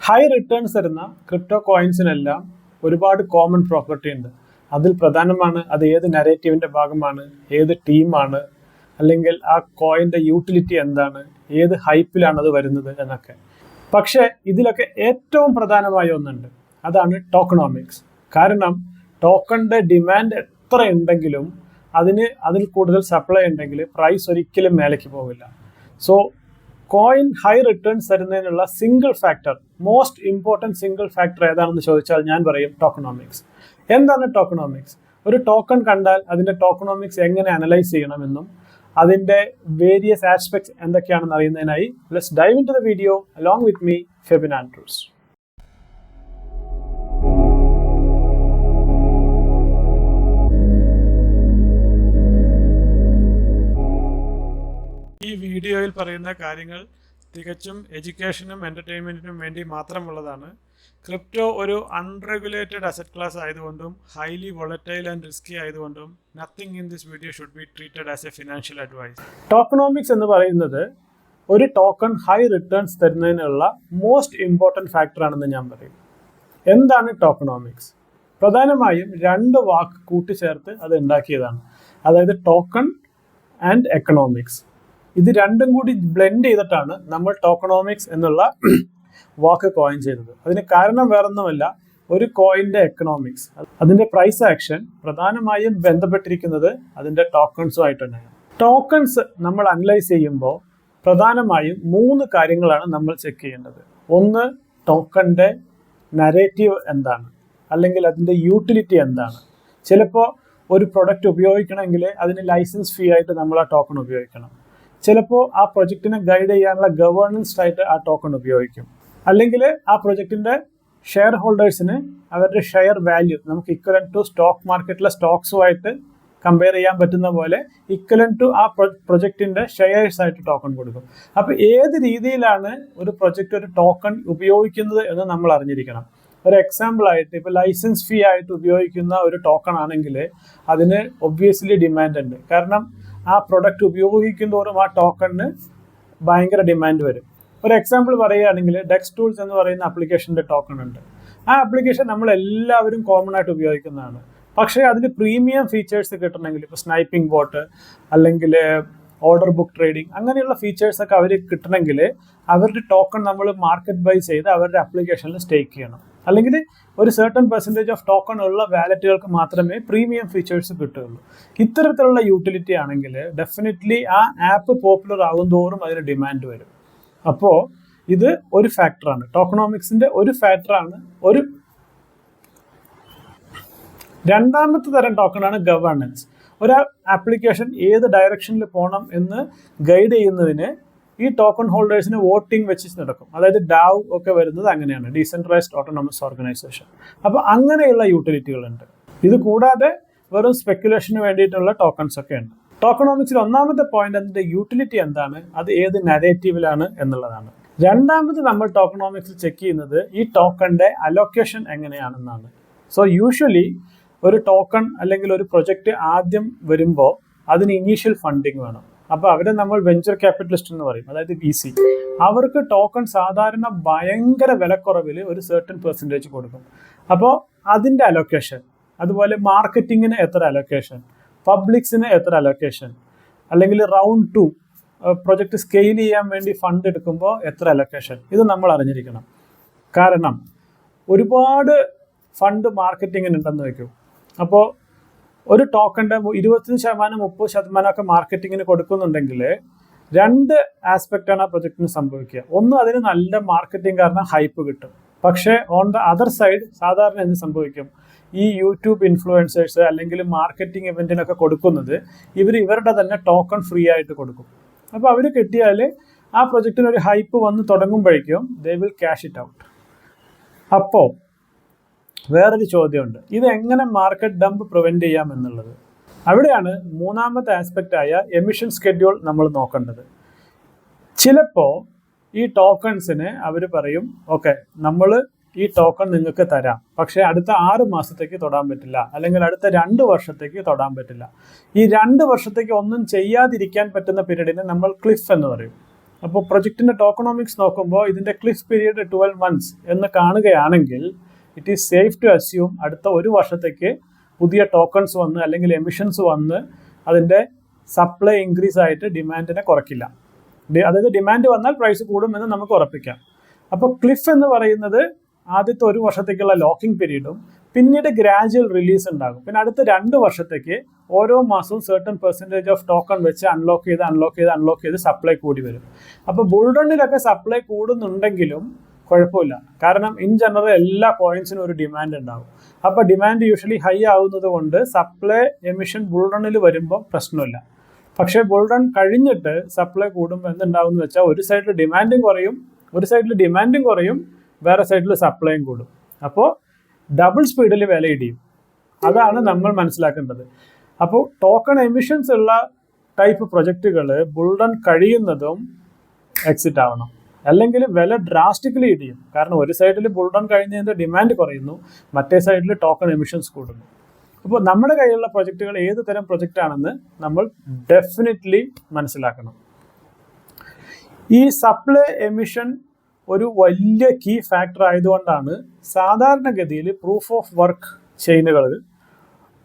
High returns തരുന്ന crypto കോയിൻസിനെല്ലാം ഒരുപാട് common property ഉണ്ട്. അതിൽ പ്രധാനമാണ് അത് ഏത് നരേറ്റീവിൻ്റെ ഭാഗമാണ്, ഏത് ടീമാണ്, അല്ലെങ്കിൽ ആ കോയിൻ്റെ യൂട്ടിലിറ്റി എന്താണ്, ഏത് ഹൈപ്പിലാണ് അത് വരുന്നത് എന്നൊക്കെ. പക്ഷേ ഇതിലൊക്കെ ഏറ്റവും പ്രധാനമായ ഒന്നുണ്ട്, അതാണ് ടോക്കണോമിക്സ്. കാരണം ടോക്കണിൻ്റെ ഡിമാൻഡ് എത്ര ഉണ്ടെങ്കിലും അതിൽ കൂടുതൽ സപ്ലൈ ഉണ്ടെങ്കിൽ പ്രൈസ് ഒരിക്കലും മേലേക്ക് പോകില്ല. സോ കോയിൻ ഹൈ റിട്ടേൺസ് തരുന്നതിനുള്ള single factor, most important single factor ഏതാണെന്ന് ചോദിച്ചാൽ ഞാൻ പറയും ടോക്കണോമിക്സ്. എന്താണ് ടോക്കണോമിക്സ്? ഒരു ടോക്കൺ കണ്ടാൽ അതിൻ്റെ ടോക്കണോമിക്സ് എങ്ങനെ അനലൈസ് ചെയ്യണമെന്നും അതിൻ്റെ വേരിയസ് ആസ്പെക്ട്സ് എന്തൊക്കെയാണെന്ന് അറിയുന്നതിനായി let's dive into the video along with me, Febin Andrews. ഈ വീഡിയോയിൽ പറയുന്ന കാര്യങ്ങൾ തികച്ചും എഡ്യൂക്കേഷനും എൻ്റർടൈൻമെൻറ്റിനും വേണ്ടി മാത്രമുള്ളതാണ്. ക്രിപ്റ്റോ ഒരു അൺറെഗുലേറ്റഡ് അസറ്റ് ക്ലാസ് ആയതുകൊണ്ടും ഹൈലി വോളറ്റൈൽ ആൻഡ് റിസ്കി ആയതുകൊണ്ടും nothing in this video should be treated as a financial advice. Tokenomics എന്ന് പറയുന്നത് ഒരു ടോക്കൺ ഹൈ റിട്ടേൺസ് തരുന്നതിനുള്ള മോസ്റ്റ് ഇമ്പോർട്ടൻറ്റ് ഫാക്ടറാണെന്ന് ഞാൻ പറയും. എന്താണ് ടോക്കണോമിക്സ്? പ്രധാനമായും രണ്ട് വാക്ക് കൂട്ടിച്ചേർത്ത് അത് ഉണ്ടാക്കിയതാണ്. അതായത് ടോക്കൺ ആൻഡ് എക്കണോമിക്സ്. ഇത് രണ്ടും കൂടി ബ്ലെൻഡ് ചെയ്തിട്ടാണ് നമ്മൾ ടോക്കണോമിക്സ് എന്നുള്ള വാക്ക് കോയിൻ ചെയ്തത്. അതിന് കാരണം വേറൊന്നുമല്ല, ഒരു കോയിൻ്റെ എക്കണോമിക്സ്, അതിൻ്റെ പ്രൈസ് ആക്ഷൻ പ്രധാനമായും ബന്ധപ്പെട്ടിരിക്കുന്നത് അതിൻ്റെ ടോക്കൺസുമായിട്ട് തന്നെയാണ്. ടോക്കൺസ് നമ്മൾ അനലൈസ് ചെയ്യുമ്പോൾ പ്രധാനമായും 3 കാര്യങ്ങളാണ് നമ്മൾ ചെക്ക് ചെയ്യേണ്ടത്. ഒന്ന്, ടോക്കണിൻ്റെ നരേറ്റീവ് എന്താണ്, അല്ലെങ്കിൽ അതിൻ്റെ യൂട്ടിലിറ്റി എന്താണ്. ചിലപ്പോൾ ഒരു പ്രൊഡക്റ്റ് ഉപയോഗിക്കണമെങ്കിൽ അതിന് ലൈസൻസ് ഫീ ആയിട്ട് നമ്മൾ ആ ടോക്കൺ ഉപയോഗിക്കണം. ചിലപ്പോൾ ആ പ്രൊജക്റ്റിനെ ഗൈഡ് ചെയ്യാനുള്ള ഗവേണൻസ് ആയിട്ട് ആ ടോക്കൺ ഉപയോഗിക്കും. അല്ലെങ്കിൽ ആ പ്രൊജക്റ്റിൻ്റെ ഷെയർ ഹോൾഡേഴ്സിന് അവരുടെ ഷെയർ വാല്യൂ നമുക്ക് ഇക്വലന്റ് ടു സ്റ്റോക്ക് മാർക്കറ്റിലെ സ്റ്റോക്സുമായിട്ട് കമ്പയർ ചെയ്യാൻ പറ്റുന്ന പോലെ ഇക്വലന്റ് ടു ആ പ്രൊജക്റ്റിൻ്റെ ഷെയർസ് ആയിട്ട് ടോക്കൺ കൊടുക്കും. അപ്പോൾ ഏത് രീതിയിലാണ് ഒരു പ്രൊജക്റ്റ് ഒരു ടോക്കൺ ഉപയോഗിക്കുന്നത് എന്ന് നമ്മൾ അറിഞ്ഞിരിക്കണം. ഒരു എക്സാമ്പിൾ ആയിട്ട് ഇപ്പോൾ ലൈസൻസ് ഫീ ആയിട്ട് ഉപയോഗിക്കുന്ന ഒരു ടോക്കൺ ആണെങ്കിൽ അതിന് ഒബ്വിയസ്ലി ഡിമാൻഡ് ഉണ്ട്. കാരണം ആ പ്രൊഡക്റ്റ് ഉപയോഗിക്കുന്തോറും ആ ടോക്കണിന് ഭയങ്കര ഡിമാൻഡ് വരും. ഒരു എക്സാമ്പിൾ പറയുകയാണെങ്കിൽ ഡെക്സ് ടൂൾസ് എന്ന് പറയുന്ന ആപ്ലിക്കേഷൻ്റെ ടോക്കൺ ഉണ്ട്. ആ ആപ്ലിക്കേഷൻ നമ്മൾ എല്ലാവരും കോമൺ ആയിട്ട് ഉപയോഗിക്കുന്നതാണ്. പക്ഷേ അതിന് പ്രീമിയം ഫീച്ചേഴ്സ് കിട്ടണമെങ്കിൽ, ഇപ്പോൾ സ്നൈപ്പിംഗ് ബോട്ട് അല്ലെങ്കിൽ ഓർഡർ ബുക്ക് ട്രേഡിംഗ് അങ്ങനെയുള്ള ഫീച്ചേഴ്സൊക്കെ അവർ കിട്ടണമെങ്കിൽ അവരുടെ ടോക്കൺ നമ്മൾ മാർക്കറ്റ് ബൈ ചെയ്ത് അവരുടെ ആപ്ലിക്കേഷനിൽ സ്റ്റേക്ക് ചെയ്യണം. അല്ലെങ്കിൽ ഒരു സർട്ടൺ പെർസെൻറ്റേജ് ഓഫ് ടോക്കൺ ഉള്ള വാലറ്റുകൾക്ക് മാത്രമേ പ്രീമിയം ഫീച്ചേഴ്സ് കിട്ടുകയുള്ളൂ. ഇത്തരത്തിലുള്ള യൂട്ടിലിറ്റി ആണെങ്കിൽ ഡെഫിനറ്റ്ലി ആ ആപ്പ് പോപ്പുലർ ആകും തോറും അതിന് ഡിമാൻഡ് വരും. അപ്പോൾ ഇത് ഒരു ഫാക്ടറാണ്, ടോക്കണോമിക്സിൻ്റെ ഒരു ഫാക്ടറാണ്. രണ്ടാമത്തെ തരം ടോക്കണാണ് ഗവേണൻസ്. ഒരു ആപ്ലിക്കേഷൻ ഏത് ഡയറക്ഷനിൽ പോകണം എന്ന് ഗൈഡ് ചെയ്യുന്നതിന് ഈ ടോക്കൺ ഹോൾഡേഴ്സിന് വോട്ടിംഗ് വെച്ച് നടക്കും. അതായത് ഡാവ് ഒക്കെ വരുന്നത് അങ്ങനെയാണ്, ഡീസെൻട്രലൈസ്ഡ് ഓട്ടോണമസ് ഓർഗനൈസേഷൻ. അപ്പോൾ അങ്ങനെയുള്ള യൂട്ടിലിറ്റികളുണ്ട്. ഇത് കൂടാതെ വെറും സ്പെക്കുലേഷന് വേണ്ടിയിട്ടുള്ള ടോക്കൺസ് ഒക്കെ ഉണ്ട്. ടോക്കണോമിക്സിൽ ഒന്നാമത്തെ പോയിന്റ് അതിൻ്റെ യൂട്ടിലിറ്റി എന്താണ്, അത് ഏത് നരേറ്റീവിലാണ് എന്നുള്ളതാണ്. രണ്ടാമത് നമ്മൾ ടോക്കണോമിക്സിൽ ചെക്ക് ചെയ്യുന്നത് ഈ ടോക്കണിൻ്റെ അലോക്കേഷൻ എങ്ങനെയാണെന്നാണ്. സോ യൂഷ്വലി ഒരു ടോക്കൺ അല്ലെങ്കിൽ ഒരു പ്രൊജക്റ്റ് ആദ്യം വരുമ്പോൾ അതിന് ഇനീഷ്യൽ ഫണ്ടിങ് വേണം. അപ്പോൾ അവരെ നമ്മൾ വെഞ്ചർ ക്യാപിറ്റലിസ്റ്റ് എന്ന് പറയും, അതായത് VC. അവർക്ക് ടോക്കൺ സാധാരണ ഭയങ്കര വിലക്കുറവിൽ ഒരു സർട്ടൻ പെർസെൻറ്റേജ് കൊടുക്കും. അപ്പോൾ അതിൻ്റെ അലോക്കേഷൻ, അതുപോലെ മാർക്കറ്റിങ്ങിന് എത്ര അലോക്കേഷൻ, പബ്ലിക്സിന് എത്ര അലോക്കേഷൻ, അല്ലെങ്കിൽ റൗണ്ട് 2 പ്രൊജക്റ്റ് സ്കെയിൽ ചെയ്യാൻ വേണ്ടി ഫണ്ട് എടുക്കുമ്പോൾ എത്ര അലോക്കേഷൻ, ഇത് നമ്മൾ അറിഞ്ഞിരിക്കണം. കാരണം ഒരുപാട് ഫണ്ട് മാർക്കറ്റിങ്ങിന് ഉണ്ടെന്ന് വയ്ക്കും. അപ്പോൾ ഒരു ടോക്കണിൻ്റെ 25% 30% ഒക്കെ മാർക്കറ്റിങ്ങിന് കൊടുക്കുന്നുണ്ടെങ്കിൽ 2 ആസ്പെക്റ്റാണ് ആ പ്രൊജക്റ്റിന് സംഭവിക്കുക. ഒന്ന്, അതിന് നല്ല മാർക്കറ്റിംഗ് കാരണം ഹൈപ്പ് കിട്ടും. പക്ഷേ ഓൺ ദ അതർ സൈഡ് സാധാരണ എന്ത് സംഭവിക്കും, ഈ യൂട്യൂബ് ഇൻഫ്ലുവൻസേഴ്സ് അല്ലെങ്കിൽ മാർക്കറ്റിംഗ് ഇവൻറ്റിനൊക്കെ കൊടുക്കുന്നത് ഇവരുടെ തന്നെ ടോക്കൺ ഫ്രീ ആയിട്ട് കൊടുക്കും. അപ്പോൾ അവർ കിട്ടിയാൽ ആ പ്രൊജക്റ്റിന് ഒരു ഹൈപ്പ് വന്ന് തുടങ്ങുമ്പോഴേക്കും they will cash it out. അപ്പോൾ വേറൊരു ചോദ്യമുണ്ട്, ഇത് എങ്ങനെ മാർക്കറ്റ് ഡംപ് പ്രിവെൻറ്റ് ചെയ്യാം എന്നുള്ളത്. അവിടെയാണ് മൂന്നാമത്തെ ആസ്പെക്റ്റായ എമിഷൻ സ്കെഡ്യൂൾ നമ്മൾ നോക്കേണ്ടത്. ചിലപ്പോൾ ഈ ടോക്കൺസിന് അവർ പറയും, ഓക്കെ നമ്മൾ ഈ ടോക്കൺ നിങ്ങൾക്ക് തരാം, പക്ഷേ അടുത്ത 6 മാസത്തേക്ക് തൊടാൻ പറ്റില്ല, അല്ലെങ്കിൽ അടുത്ത 2 വർഷത്തേക്ക് തൊടാൻ പറ്റില്ല. ഈ 2 വർഷത്തേക്ക് ഒന്നും ചെയ്യാതിരിക്കാൻ പറ്റുന്ന പീരീഡിനെ നമ്മൾ ക്ലിഫ് എന്ന് പറയും. അപ്പോൾ പ്രൊജക്റ്റിൻ്റെ ടോക്കണോമിക്സ് നോക്കുമ്പോൾ ഇതിൻ്റെ ക്ലിഫ് പീരീഡ് 12 months എന്ന് കാണുകയാണെങ്കിൽ it is safe to assume അടുത്ത ഒരു വർഷത്തേക്ക് പുതിയ ടോക്കൺസ് വന്ന് അല്ലെങ്കിൽ എമിഷൻസ് വന്ന് അതിൻ്റെ സപ്ലൈ ഇൻക്രീസ് ആയിട്ട് ഡിമാൻഡിനെ കുറയ്ക്കില്ല. അതായത് ഡിമാൻഡ് വന്നാൽ പ്രൈസ് കൂടുമെന്ന് നമുക്ക് ഉറപ്പിക്കാം. അപ്പോൾ ക്ലിഫ് എന്ന് പറയുന്നത് ആദ്യത്തെ ഒരു വർഷത്തേക്കുള്ള ലോക്കിംഗ് പീരീഡും പിന്നീട് ഗ്രാജുവൽ റിലീസ് ഉണ്ടാകും. പിന്നെ അടുത്ത 2 വർഷത്തേക്ക് ഓരോ മാസവും certain percentage ഓഫ് ടോക്കൺ വെച്ച് അൺലോക്ക് ചെയ്ത് സപ്ലൈ കൂടി വരും. അപ്പോൾ ബുൾറണ്ണിലൊക്കെ സപ്ലൈ കൂടുന്നുണ്ടെങ്കിലും കുഴപ്പമില്ല, കാരണം ഇൻ ജനറൽ എല്ലാ കോയിൻസിനും ഒരു ഡിമാൻഡ് ഉണ്ടാകും. അപ്പോൾ ഡിമാൻഡ് യൂഷ്വലി ഹൈ ആവുന്നത് കൊണ്ട് സപ്ലൈ എമിഷൻ ബുൾറണ്ണിൽ വരുമ്പോൾ പ്രശ്നമില്ല. പക്ഷേ ബുൾറൺ കഴിഞ്ഞിട്ട് സപ്ലൈ കൂടുമ്പോൾ എന്തുണ്ടാവും എന്ന് വെച്ചാൽ ഒരു സൈഡിൽ ഡിമാൻഡും കുറയും, വേറെ സൈഡിൽ സപ്ലൈയും കൂടും. അപ്പോൾ ഡബിൾ സ്പീഡിൽ വില ഇടിയും. അതാണ് നമ്മൾ മനസ്സിലാക്കേണ്ടത്. അപ്പോൾ ടോക്കൺ എമിഷൻസ് ഉള്ള ടൈപ്പ് പ്രൊജക്റ്റുകൾ ബുൾറൺ കഴിയുന്നതും എക്സിറ്റ് ആവണം, അല്ലെങ്കിൽ വില ഡ്രാസ്റ്റിക്കലി ഇടിയും. കാരണം ഒരു സൈഡിൽ ബുൾറൺ കഴിഞ്ഞതിൻ്റെ ഡിമാൻഡ് കുറയുന്നു, മറ്റേ സൈഡിൽ ടോക്കൺ എമിഷൻസ് കൂടുന്നു. അപ്പോൾ നമ്മുടെ കയ്യിലുള്ള പ്രൊജക്റ്റുകൾ ഏത് തരം പ്രൊജക്റ്റ് ആണെന്ന് നമ്മൾ ഡെഫിനറ്റ്ലി മനസ്സിലാക്കണം. ഈ സപ്ലൈ എമിഷൻ ഒരു വലിയ കീ ഫാക്ടർ ആയതുകൊണ്ടാണ് സാധാരണഗതിയിൽ പ്രൂഫ് ഓഫ് വർക്ക് ചെയിനുകൾ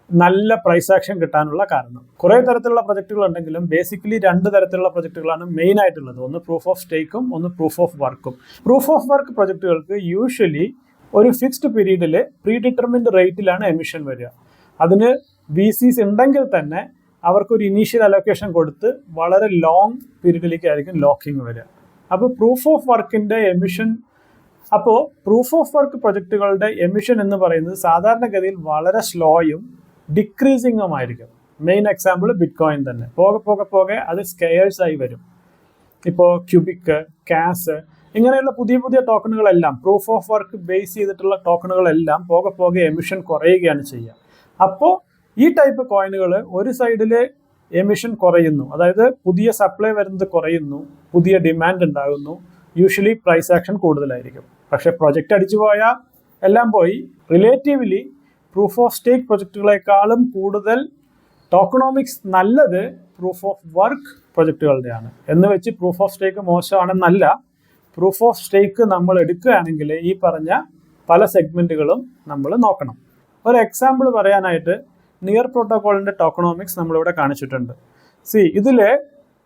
നല്ല പ്രൈസ് ആക്ഷൻ കിട്ടാനുള്ള കാരണം. കുറേ തരത്തിലുള്ള പ്രൊജക്റ്റുകൾ ഉണ്ടെങ്കിലും ബേസിക്കലി 2 തരത്തിലുള്ള പ്രൊജക്റ്റുകളാണ് മെയിൻ ആയിട്ടുള്ളത്. ഒന്ന് പ്രൂഫ് ഓഫ് സ്റ്റേക്കും ഒന്ന് പ്രൂഫ് ഓഫ് വർക്കും. പ്രൂഫ് ഓഫ് വർക്ക് പ്രൊജക്റ്റുകൾക്ക് യൂഷ്വലി ഒരു ഫിക്സ്ഡ് പീരീഡിൽ പ്രീ ഡിറ്റർമിൻഡ് റേറ്റിലാണ് എമിഷൻ വരിക. അതിന് VCs ഉണ്ടെങ്കിൽ തന്നെ അവർക്കൊരു ഇനീഷ്യൽ അലോക്കേഷൻ കൊടുത്ത് വളരെ ലോങ് പീരീഡിലേക്കായിരിക്കും ലോക്കിംഗ് വരിക. അപ്പോൾ പ്രൂഫ് ഓഫ് വർക്കിൻ്റെ എമിഷൻ പ്രൂഫ് ഓഫ് വർക്ക് പ്രൊജക്റ്റുകളുടെ എമിഷൻ എന്ന് പറയുന്നത് സാധാരണഗതിയിൽ വളരെ സ്ലോയും ഡിക്രീസിങ്ങുമായിരിക്കും. മെയിൻ എക്സാമ്പിൾ ബിറ്റ്കോയിൻ തന്നെ. പോകെ അത് സ്കെയേഴ്സ് ആയി വരും. ഇപ്പോൾ ക്യൂബിക്, കാസ് ഇങ്ങനെയുള്ള പുതിയ ടോക്കണുകളെല്ലാം പ്രൂഫ് ഓഫ് വർക്ക് ബേസ് ചെയ്തിട്ടുള്ള ടോക്കണുകളെല്ലാം പോകെ എമിഷൻ കുറയുകയാണ് ചെയ്യുക. അപ്പോൾ ഈ ടൈപ്പ് കോയിനുകൾ ഒരു സൈഡിൽ എമിഷൻ കുറയുന്നു, അതായത് പുതിയ സപ്ലൈ വരുന്നത് കുറയുന്നു, പുതിയ ഡിമാൻഡ് ഉണ്ടാകുന്നു, യൂഷ്വലി പ്രൈസ് ആക്ഷൻ കൂടുതലായിരിക്കും. പക്ഷേ പ്രൊജക്റ്റ് അടിച്ചു പോയാൽ എല്ലാം പോയി. റിലേറ്റീവ്ലി പ്രൂഫ് ഓഫ് സ്റ്റേക്ക് പ്രൊജക്റ്റുകളെക്കാളും കൂടുതൽ ടോക്കണോമിക്സ് നല്ലത് പ്രൂഫ് ഓഫ് വർക്ക് പ്രൊജക്റ്റുകളുടെയാണ്. എന്ന് വെച്ച് പ്രൂഫ് ഓഫ് സ്റ്റേക്ക് മോശമാണെന്നല്ല. പ്രൂഫ് ഓഫ് സ്റ്റേക്ക് നമ്മൾ എടുക്കുകയാണെങ്കിൽ ഈ പറഞ്ഞ പല സെഗ്മെൻറ്റുകളും നമ്മൾ നോക്കണം. ഒരു എക്സാമ്പിൾ പറയാനായിട്ട് നിയർ പ്രോട്ടോക്കോളിൻ്റെ ടോക്കണോമിക്സ് നമ്മളിവിടെ കാണിച്ചിട്ടുണ്ട്. ഇതിലെ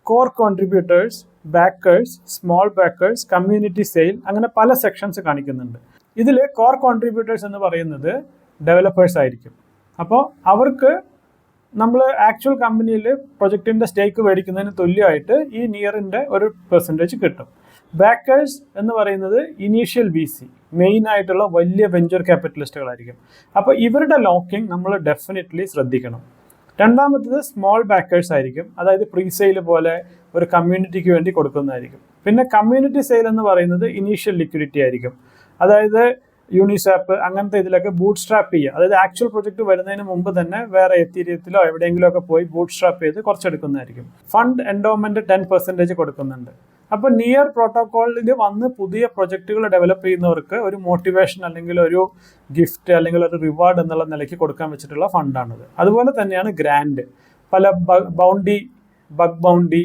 core contributors, backers, small backers, community sale, അങ്ങനെ പല സെക്ഷൻസ് കാണിക്കുന്നുണ്ട്. ഇതിൽ കോർ കോൺട്രിബ്യൂട്ടേഴ്സ് എന്ന് പറയുന്നത് ഡെവലപ്പേഴ്സ് ആയിരിക്കും. അപ്പോൾ അവർക്ക് നമ്മൾ ആക്ച്വൽ കമ്പനിയിൽ പ്രൊജക്റ്റിൻ്റെ സ്റ്റേക്ക് മേടിക്കുന്നതിന് തുല്യമായിട്ട് ഈ നിയറിൻ്റെ ഒരു പെർസെൻറ്റേജ് കിട്ടും. ബാക്കേഴ്സ് എന്ന് പറയുന്നത് ഇനീഷ്യൽ VC, മെയിൻ ആയിട്ടുള്ള വലിയ വെഞ്ചർ ക്യാപിറ്റലിസ്റ്റുകളായിരിക്കും. അപ്പോൾ ഇവരുടെ ലോക്കിംഗ് നമ്മൾ ഡെഫിനറ്റ്ലി ശ്രദ്ധിക്കണം. രണ്ടാമത്തത് സ്മോൾ ബാക്കേഴ്സ് ആയിരിക്കും, അതായത് പ്രീസെയിൽ പോലെ ഒരു കമ്മ്യൂണിറ്റിക്ക് വേണ്ടി കൊടുക്കുന്നതായിരിക്കും. പിന്നെ കമ്മ്യൂണിറ്റി സെയിൽ എന്ന് പറയുന്നത് ഇനീഷ്യൽ ലിക്വിഡിറ്റി ആയിരിക്കും, അതായത് യൂണിസ്വാപ്പ് അങ്ങനത്തെ ഇതിലൊക്കെ ബൂട്ട് സ്ട്രാപ്പ് ചെയ്യുക, അതായത് ആക്ച്വൽ പ്രൊജക്റ്റ് വരുന്നതിന് മുമ്പ് തന്നെ വേറെ എത്തീരിയത്തിലോ എവിടെയെങ്കിലും ഒക്കെ പോയി ബൂട്ട് സ്ട്രാപ്പ് ചെയ്ത് കുറച്ചെടുക്കുന്നതായിരിക്കും. ഫണ്ട് എൻഡോമെന്റ് 10% കൊടുക്കുന്നുണ്ട്. അപ്പോൾ നിയർ പ്രോട്ടോക്കോളിൽ വന്ന് പുതിയ പ്രൊജക്റ്റുകൾ ഡെവലപ്പ് ചെയ്യുന്നവർക്ക് ഒരു മോട്ടിവേഷൻ അല്ലെങ്കിൽ ഒരു ഗിഫ്റ്റ് അല്ലെങ്കിൽ ഒരു റിവാർഡ് എന്നുള്ള നിലയ്ക്ക് കൊടുക്കാൻ വെച്ചിട്ടുള്ള ഫണ്ടാണിത്. അതുപോലെ തന്നെയാണ് ഗ്രാൻഡ്, പല ബഗ് ബൗണ്ടി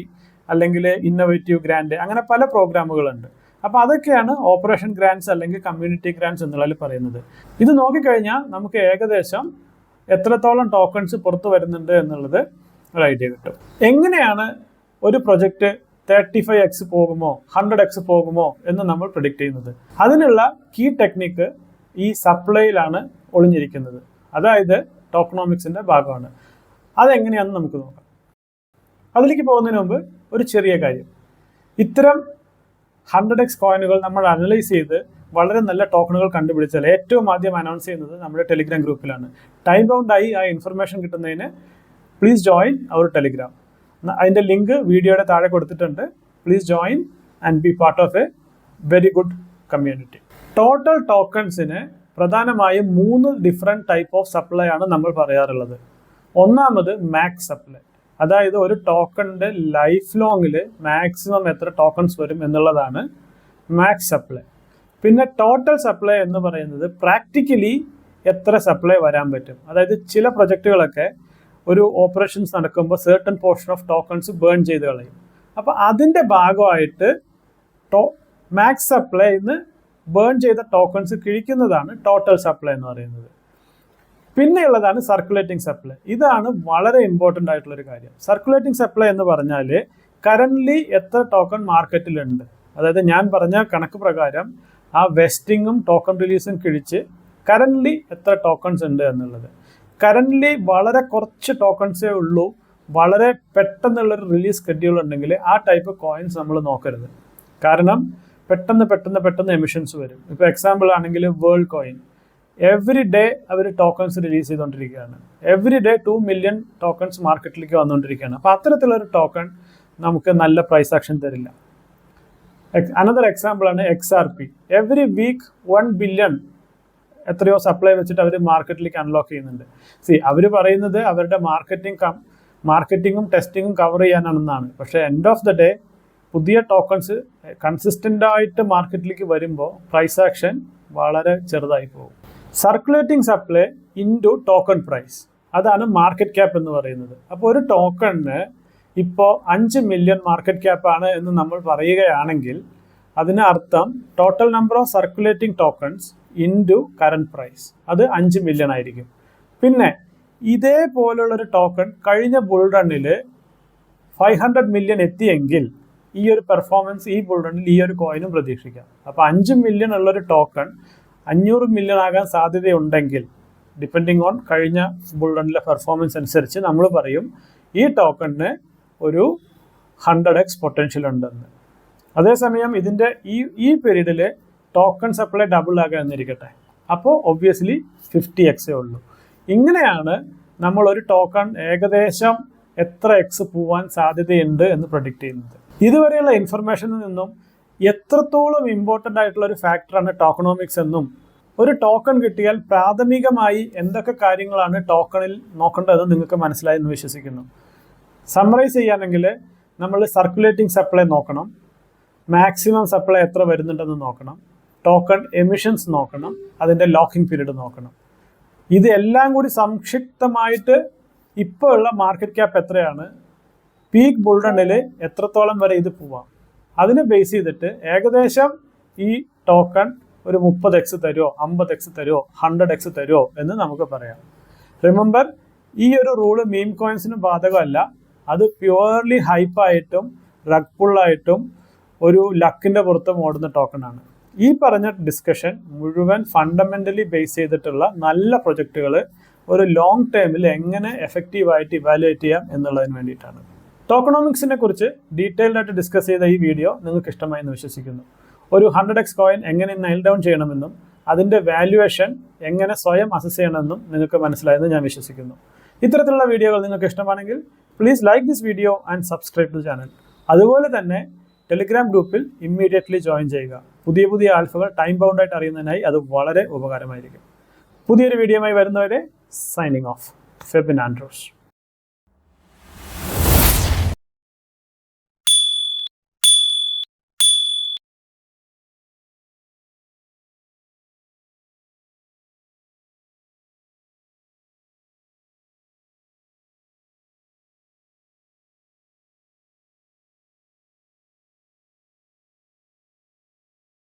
അല്ലെങ്കിൽ ഇന്നോവേറ്റീവ് ഗ്രാൻഡ്, അങ്ങനെ പല പ്രോഗ്രാമുകളുണ്ട്. അപ്പോൾ അതൊക്കെയാണ് ഓപ്പറേഷൻ ഗ്രാൻഡ്സ് അല്ലെങ്കിൽ കമ്മ്യൂണിറ്റി ഗ്രാൻഡ്സ് എന്നുള്ളതിൽ പറയുന്നത്. ഇത് നോക്കിക്കഴിഞ്ഞാൽ നമുക്ക് ഏകദേശം എത്രത്തോളം ടോക്കൺസ് പുറത്തു വരുന്നുണ്ട് എന്നുള്ളത് ഒരു ഐഡിയ കിട്ടും. എങ്ങനെയാണ് ഒരു പ്രൊജക്റ്റ് 35x പോകുമോ 100x പോകുമോ എന്ന് നമ്മൾ പ്രിഡിക്റ്റ് ചെയ്യുന്നത്? അതിനുള്ള കീ ടെക്നിക്ക് ഈ സപ്ലൈയിലാണ് ഒളിഞ്ഞിരിക്കുന്നത്, അതായത് ടോക്കണോമിക്സിൻ്റെ ഭാഗമാണ്. അതെങ്ങനെയാണെന്ന് നമുക്ക് നോക്കാം. അതിലേക്ക് പോകുന്നതിന് മുമ്പ് ഒരു ചെറിയ കാര്യം. ഇത്തരം 100x കോയിനുകൾ നമ്മൾ അനലൈസ് ചെയ്ത് വളരെ നല്ല ടോക്കണുകൾ കണ്ടുപിടിച്ചാൽ ഏറ്റവും ആദ്യം അനൗൺസ് ചെയ്യുന്നത് നമ്മുടെ ടെലിഗ്രാം ഗ്രൂപ്പിലാണ്. ടൈം ബൗണ്ടായി ആ ഇൻഫർമേഷൻ കിട്ടുന്നതിന് പ്ലീസ് ജോയിൻ അവർ ടെലിഗ്രാം. അതിൻ്റെ ലിങ്ക് വീഡിയോയുടെ താഴെ കൊടുത്തിട്ടുണ്ട്. Please join and be part of a very good community. Total ടോക്കൺസിന് പ്രധാനമായും 3 ഡിഫറെൻറ്റ് ടൈപ്പ് ഓഫ് സപ്ലൈ ആണ് നമ്മൾ പറയാറുള്ളത്. ഒന്നാമത് മാക്സ് സപ്ലൈ, അതായത് ഒരു ടോക്കണിൻ്റെ ലൈഫ് ലോങ്ങിൽ മാക്സിമം എത്ര ടോക്കൺസ് വരും എന്നുള്ളതാണ് മാക്സ് സപ്ലൈ. പിന്നെ ടോട്ടൽ സപ്ലൈ എന്ന് പറയുന്നത് പ്രാക്ടിക്കലി എത്ര സപ്ലൈ വരാൻ പറ്റും, അതായത് ചില പ്രൊജക്റ്റുകളൊക്കെ ഒരു ഓപ്പറേഷൻസ് നടക്കുമ്പോൾ certain portion of tokens burn ചെയ്ത് കളയും. അപ്പോൾ അതിൻ്റെ ഭാഗമായിട്ട് മാക്സ് സപ്ലൈ നിന്ന് ബേൺ ചെയ്ത ടോക്കൺസ് കിഴിക്കുന്നതാണ് ടോട്ടൽ സപ്ലൈ എന്ന് പറയുന്നത്. പിന്നെയുള്ളതാണ് സർക്കുലേറ്റിംഗ് സപ്ലൈ. ഇതാണ് വളരെ ഇമ്പോർട്ടൻ്റ് ആയിട്ടുള്ളൊരു കാര്യം. സർക്കുലേറ്റിംഗ് സപ്ലൈ എന്ന് പറഞ്ഞാൽ കറൻ്റ്ലി എത്ര ടോക്കൺ മാർക്കറ്റിലുണ്ട്, അതായത് ഞാൻ പറഞ്ഞ കണക്ക് പ്രകാരം ആ വെസ്റ്റിങ്ങും ടോക്കൺ റിലീസും കിഴിച്ച് കറൻ്റ്ലി എത്ര ടോക്കൺസ് ഉണ്ട് എന്നുള്ളത്. കറൻ്റ്ലി വളരെ കുറച്ച് ടോക്കൺസേ ഉള്ളൂ, വളരെ പെട്ടെന്നുള്ളൊരു റിലീസ് ഷെഡ്യൂൾ ഉണ്ടെങ്കിൽ ആ ടൈപ്പ് കോയിൻസ് നമ്മൾ നോക്കരുത്. കാരണം പെട്ടെന്ന് എമിഷൻസ് വരും. ഇപ്പോൾ എക്സാമ്പിൾ ആണെങ്കിൽ വേൾഡ് കോയിൻ എവറി ഡേ അവർ ടോക്കൺസ് റിലീസ് ചെയ്തുകൊണ്ടിരിക്കുകയാണ്. എവറി ഡേ 2 മില്യൺ ടോക്കൺസ് മാർക്കറ്റിലേക്ക് വന്നുകൊണ്ടിരിക്കുകയാണ്. അപ്പോൾ അത്തരത്തിലൊരു ടോക്കൺ നമുക്ക് നല്ല പ്രൈസ് ആക്ഷൻ തരില്ല. അനദർ എക്സാമ്പിൾ ആണ് XRP. എവറി വീക്ക് 1 ബില്യൺ എത്രയോ സപ്ലൈ വെച്ചിട്ട് അവർ മാർക്കറ്റിലേക്ക് അൺലോക്ക് ചെയ്യുന്നുണ്ട്. അവർ പറയുന്നത് അവരുടെ മാർക്കറ്റിങ്ങും ടെസ്റ്റിങ്ങും കവർ ചെയ്യാനാണെന്നാണ്. പക്ഷേ എൻഡ് ഓഫ് ദ ഡേ പുതിയ ടോക്കൺസ് കൺസിസ്റ്റൻ്റ് ആയിട്ട് മാർക്കറ്റിലേക്ക് വരുമ്പോൾ പ്രൈസ് ആക്ഷൻ വളരെ ചെറുതായി പോകും. Circulating supply into token price, അതാണ് മാർക്കറ്റ് ക്യാപ്പ് എന്ന് പറയുന്നത്. അപ്പോൾ ഒരു ടോക്കണിന് ഇപ്പോൾ 5 മില്യൺ മാർക്കറ്റ് ക്യാപ്പാണ് എന്ന് നമ്മൾ പറയുകയാണെങ്കിൽ അതിന് അർത്ഥം total number of circulating tokens into current price, അത് 5 മില്യൺ ആയിരിക്കും. പിന്നെ ഇതേപോലുള്ളൊരു ടോക്കൺ കഴിഞ്ഞ ബുൾ റണ്ണിൽ 500 മില്യൺ എത്തിയെങ്കിൽ ഈ ഒരു പെർഫോമൻസ് ഈ ബുൾ റണ്ണിൽ ഈ ഒരു കോയിനും പ്രതീക്ഷിക്കാം. അപ്പോൾ 5 മില്യൺ ഉള്ളൊരു ടോക്കൺ 500 മില്യൺ ആകാൻ സാധ്യതയുണ്ടെങ്കിൽ ഡിപ്പെൻഡിങ് ഓൺ കഴിഞ്ഞ ബുൾ റണ്ണിലെ പെർഫോമൻസ് അനുസരിച്ച് നമ്മൾ പറയും ഈ ടോക്കണിന് ഒരു 100x പൊട്ടൻഷ്യൽ ഉണ്ടെന്ന്. അതേസമയം ഇതിൻ്റെ ഈ പീരീഡിൽ ടോക്കൺ സപ്ലൈ ഡബിൾ ആകുക എന്നിരിക്കട്ടെ, അപ്പോൾ ഒബ്വിയസ്ലി 50x ഉള്ളൂ. ഇങ്ങനെയാണ് നമ്മൾ ഒരു ടോക്കൺ ഏകദേശം എത്ര എക്സ് പോവാൻ സാധ്യതയുണ്ട് എന്ന് പ്രഡിക്റ്റ് ചെയ്യുന്നത്. ഇതുവരെയുള്ള ഇൻഫർമേഷനിൽ നിന്നും എത്രത്തോളം ഇമ്പോർട്ടൻ്റ് ആയിട്ടുള്ള ഒരു ഫാക്ടറാണ് ടോക്കണോമിക്സ് എന്നും ഒരു ടോക്കൺ കിട്ടിയാൽ പ്രാഥമികമായി എന്തൊക്കെ കാര്യങ്ങളാണ് ടോക്കണിൽ നോക്കേണ്ടതെന്ന് നിങ്ങൾക്ക് മനസ്സിലായി എന്ന് വിശ്വസിക്കുന്നു. സമ്മറൈസ് ചെയ്യുകയാണെങ്കിൽ നമ്മൾ സർക്കുലേറ്റിംഗ് സപ്ലൈ നോക്കണം, മാക്സിമം സപ്ലൈ എത്ര വരുന്നുണ്ടെന്ന് നോക്കണം, ടോക്കൺ എമിഷൻസ് നോക്കണം, അതിൻ്റെ ലോക്കിംഗ് പീരീഡ് നോക്കണം. ഇതെല്ലാം കൂടി സംക്ഷിപ്തമായിട്ട് ഇപ്പോൾ ഉള്ള മാർക്കറ്റ് ക്യാപ്പ് എത്രയാണ്, പീക്ക് ബുൾ റണ്ണിൽ എത്രത്തോളം വരെ ഇത് പോവാം, അതിനെ ബേസ് ചെയ്തിട്ട് ഏകദേശം ഈ ടോക്കൺ ഒരു 30x തരുമോ, 50x തരുമോ, 100x തരുമോ എന്ന് നമുക്ക് പറയാം. റിമെമ്പർ, ഈ ഒരു റൂള് മീം കോയിൻസിന് ബാധകമല്ല. അത് പ്യുവർലി ഹൈപ്പായിട്ടും റഗ് പുള്ളായിട്ടും ഒരു ലക്കിൻ്റെ പുറത്തും ഓടുന്ന ടോക്കണാണ്. ഈ പറഞ്ഞ ഡിസ്കഷൻ മുഴുവൻ ഫണ്ടമെൻ്റലി ബേസ് ചെയ്തിട്ടുള്ള നല്ല പ്രൊജക്റ്റുകൾ ഒരു ലോങ് ടേമിൽ എങ്ങനെ എഫക്റ്റീവായിട്ട് ഇവാലുവേറ്റ് ചെയ്യാം എന്നുള്ളതിന് വേണ്ടിയിട്ടാണ്. ടോക്കണോമിക്സിനെ കുറിച്ച് ഡീറ്റെയിൽഡ് ആയിട്ട് ഡിസ്കസ് ചെയ്ത ഈ വീഡിയോ നിങ്ങൾക്ക് ഇഷ്ടമായി എന്ന് വിശ്വസിക്കുന്നു. ഒരു 100x കോയിൻ എങ്ങനെ നൈൽ ഡൗൺ ചെയ്യണമെന്നും അതിൻ്റെ വാല്യുവേഷൻ എങ്ങനെ സ്വയം അസസ് ചെയ്യണമെന്നും നിങ്ങൾക്ക് മനസ്സിലായെന്ന് ഞാൻ വിശ്വസിക്കുന്നു. ഇത്തരത്തിലുള്ള വീഡിയോകൾ നിങ്ങൾക്ക് ഇഷ്ടമാണെങ്കിൽ please like this video and subscribe to channel. അതുപോലെ തന്നെ ടെലിഗ്രാം ഗ്രൂപ്പിൽ ഇമ്മീഡിയറ്റ്ലി ജോയിൻ ചെയ്യുക. പുതിയ ആൽഫകൾ ടൈം ബൗണ്ടായിട്ട് അറിയുന്നതിനായി അത് വളരെ ഉപകാരമായിരിക്കും. പുതിയൊരു വീഡിയോയുമായി വരുന്നവരെ സൈനിങ് ഓഫ്. ഫെബിൻ ആൻഡ്രോസ്.